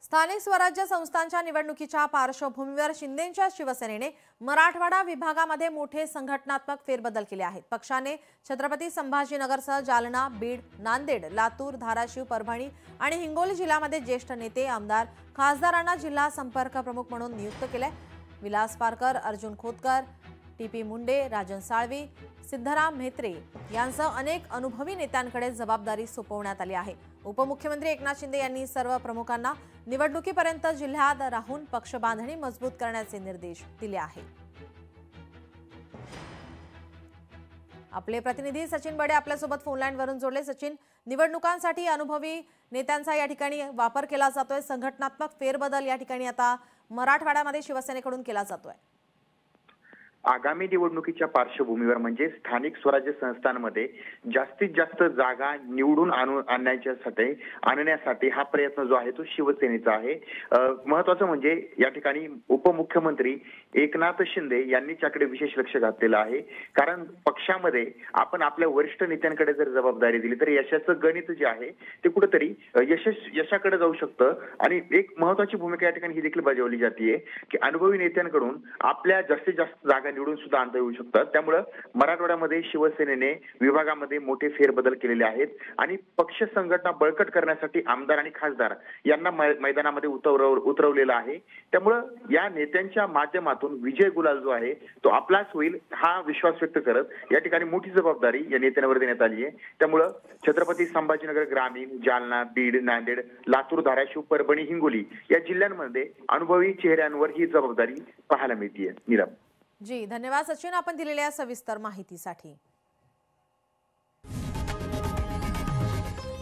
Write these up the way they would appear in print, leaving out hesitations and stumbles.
स्थानिक स्वराज्य संस्थांच्या निवडणुकीच्या पार्श्वभूमीवर शिंदेंच्या शिवसेनेने मराठवाडा विभागामध्ये मोठे संघटनात्मक फेरबदल केले आहेत। पक्षाने छत्रपती संभाजीनगरसह जालना, बीड, नांदेड, लातूर, धाराशिव, परभणी आणि हिंगोली जिल्ह्यामध्ये ज्येष्ठ नेते, आमदार, खासदारांना जिल्हा संपर्क प्रमुख म्हणून नियुक्त केले। विलास पारकर, अर्जुन खोतकर, टीपी मुंडे, राजन साळवी, सिद्धराम म्हेत्रे यांसह अनेक अनुभवी नेत्यांकडे जबाबदारी सोपवण्यात आली आहे। उपमुख्यमंत्री एकनाथ शिंदे यांनी सर्व प्रमुखांना निवडणुकीपर्यंत जिल्ह्यात राहून पक्ष बांधणी मजबूत करण्याचे निर्देश दिले आहेत। आपले प्रतिनिधी सचिन बडे आपल्यासोबत फोन लाईन वरून जोडले। सचिन, निवडणुकांसाठी अनुभवी नेत्यांचा या ठिकाणी वापर केला जातोय, संघटनात्मक फेरबदल या ठिकाणी आता मराठवाड्यामध्ये शिवसेनेकडून केला जातोय। आगामी निवडणुकीच्या पार्श्वभूमीवर म्हणजे स्थानिक स्वराज्य संस्थांमध्ये जास्तीत जास्त जागा निवडून आणण्यासाठी हा प्रयत्न जो आहे तो शिवसेनेचा आहे। महत्त्वाचं म्हणजे या ठिकाणी उपमुख्यमंत्री एकनाथ शिंदे यांनी त्याकडे विशेष लक्ष घातलेलं आहे, कारण पक्षामध्ये आपण आपल्या वरिष्ठ नेत्यांकडे जर जबाबदारी दिली तर यशाचं गणित जे आहे ते कुठेतरी यशाकडे जाऊ शकतं। आणि एक महत्त्वाची भूमिका या ठिकाणी ही देखील बजावली जाते की अनुभवी नेत्यांकडून आपल्या जास्तीत जास्त जागा निवडून सुद्धा आणता येऊ शकतात। त्यामुळे मराठवाड्यामध्ये शिवसेनेने विभागामध्ये मोठे फेरबदल केलेले आहेत आणि पक्ष संघटना बळकट करण्यासाठी आमदार आणि खासदार यांना मैदानामध्ये उतरवलेलं आहे। त्यामुळे या नेत्यांच्या माध्यमातून विजय गुलाल जो आहे तो आपलाच होईल हा विश्वास व्यक्त करत या ठिकाणी मोठी जबाबदारी या नेत्यांवर देण्यात आली आहे। त्यामुळे छत्रपती संभाजीनगर ग्रामीण, जालना, बीड, नांदेड, लातूर, धाराशिव, परभणी, हिंगोली या जिल्ह्यांमध्ये अनुभवी चेहऱ्यांवर ही जबाबदारी पाहायला मिळते। नीरव जी, धन्यवाद सचिन, आपण दिलेल्या सविस्तर माहितीसाठी।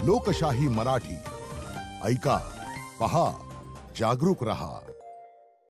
लोकशाही मराठी ऐका, पहा, जागरूक रहा।